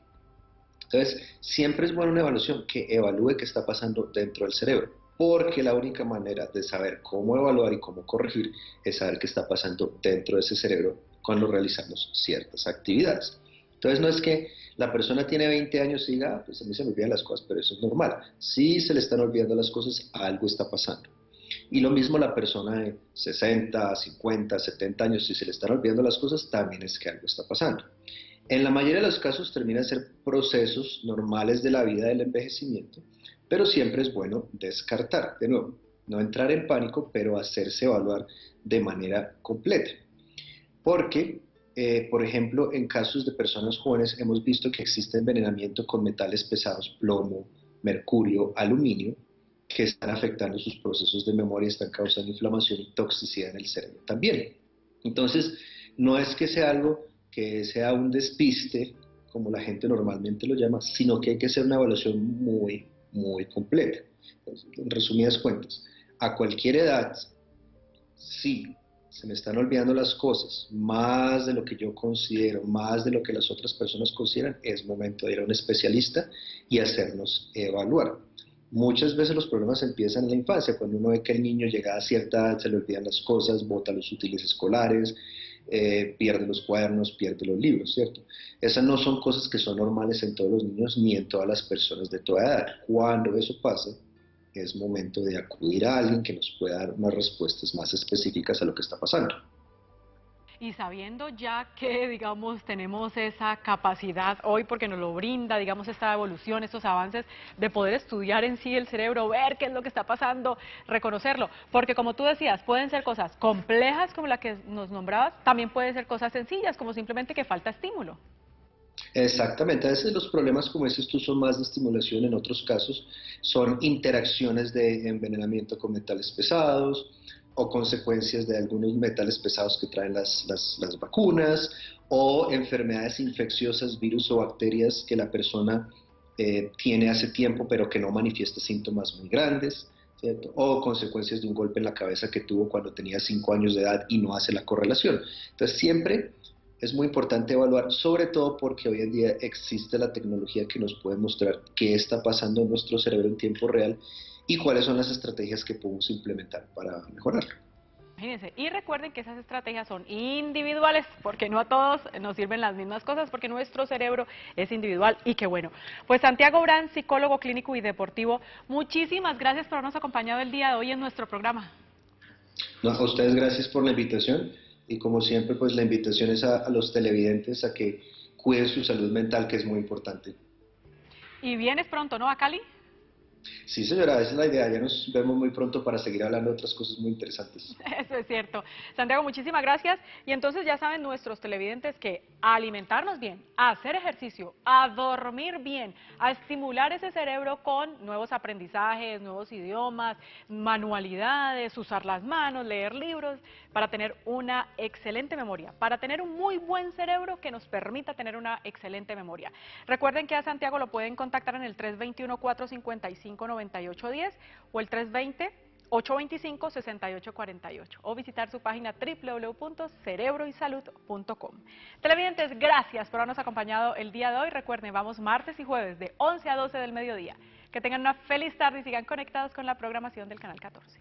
Entonces, siempre es buena una evaluación que evalúe qué está pasando dentro del cerebro, porque la única manera de saber cómo evaluar y cómo corregir es saber qué está pasando dentro de ese cerebro cuando realizamos ciertas actividades. Entonces, no es que la persona tiene 20 años y diga, pues a mí se me olvidan las cosas, pero eso es normal. Si se le están olvidando las cosas, algo está pasando. Y lo mismo la persona de 60, 50, 70 años, si se le están olvidando las cosas, también es que algo está pasando. En la mayoría de los casos terminan ser procesos normales de la vida del envejecimiento, pero siempre es bueno descartar, de nuevo, no entrar en pánico, pero hacerse evaluar de manera completa. Porque por ejemplo, en casos de personas jóvenes hemos visto que existe envenenamiento con metales pesados, plomo, mercurio, aluminio, que están afectando sus procesos de memoria, están causando inflamación y toxicidad en el cerebro también. Entonces, no es que sea algo que sea un despiste, como la gente normalmente lo llama, sino que hay que hacer una evaluación muy, muy completa. Entonces, en resumidas cuentas, a cualquier edad, sí, se me están olvidando las cosas, más de lo que yo considero, más de lo que las otras personas consideran, es momento de ir a un especialista y hacernos evaluar. Muchas veces los problemas empiezan en la infancia, cuando uno ve que el niño llega a cierta edad, se le olvidan las cosas, bota los útiles escolares, pierde los cuadernos, pierde los libros, ¿cierto? Esas no son cosas que son normales en todos los niños ni en todas las personas de toda edad. Cuando eso pasa, es momento de acudir a alguien que nos pueda dar unas respuestas más específicas a lo que está pasando. Y sabiendo ya que, digamos, tenemos esa capacidad hoy, porque nos lo brinda, digamos, esta evolución, estos avances, de poder estudiar en sí el cerebro, ver qué es lo que está pasando, reconocerlo, porque como tú decías, pueden ser cosas complejas como la que nos nombrabas, también pueden ser cosas sencillas, como simplemente que falta estímulo. Exactamente, a veces los problemas como dices tú son más de estimulación, en otros casos son interacciones de envenenamiento con metales pesados o consecuencias de algunos metales pesados que traen las vacunas o enfermedades infecciosas, virus o bacterias que la persona tiene hace tiempo pero que no manifiesta síntomas muy grandes, ¿cierto? O consecuencias de un golpe en la cabeza que tuvo cuando tenía 5 años de edad y no hace la correlación. Entonces siempre es muy importante evaluar, sobre todo porque hoy en día existe la tecnología que nos puede mostrar qué está pasando en nuestro cerebro en tiempo real y cuáles son las estrategias que podemos implementar para mejorarlo. Imagínense, y recuerden que esas estrategias son individuales, porque no a todos nos sirven las mismas cosas, porque nuestro cerebro es individual y qué bueno. Pues Santiago Brand, psicólogo clínico y deportivo, muchísimas gracias por habernos acompañado el día de hoy en nuestro programa. No, a ustedes gracias por la invitación y como siempre pues la invitación es a los televidentes a que cuiden su salud mental, que es muy importante. Y vienes pronto, ¿no? A Cali. Sí, señora, esa es la idea. Ya nos vemos muy pronto para seguir hablando de otras cosas muy interesantes. Eso es cierto. Santiago, muchísimas gracias. Y entonces ya saben nuestros televidentes que a alimentarnos bien, a hacer ejercicio, a dormir bien, a estimular ese cerebro con nuevos aprendizajes, nuevos idiomas, manualidades, usar las manos, leer libros, para tener una excelente memoria, para tener un muy buen cerebro que nos permita tener una excelente memoria. Recuerden que a Santiago lo pueden contactar en el 321-455-9810 o el 320-825-6848 o visitar su página www.cerebroysalud.com. Televidentes, gracias por habernos acompañado el día de hoy. Recuerden, vamos martes y jueves de 11 a 12 del mediodía. Que tengan una feliz tarde y sigan conectados con la programación del Canal 14.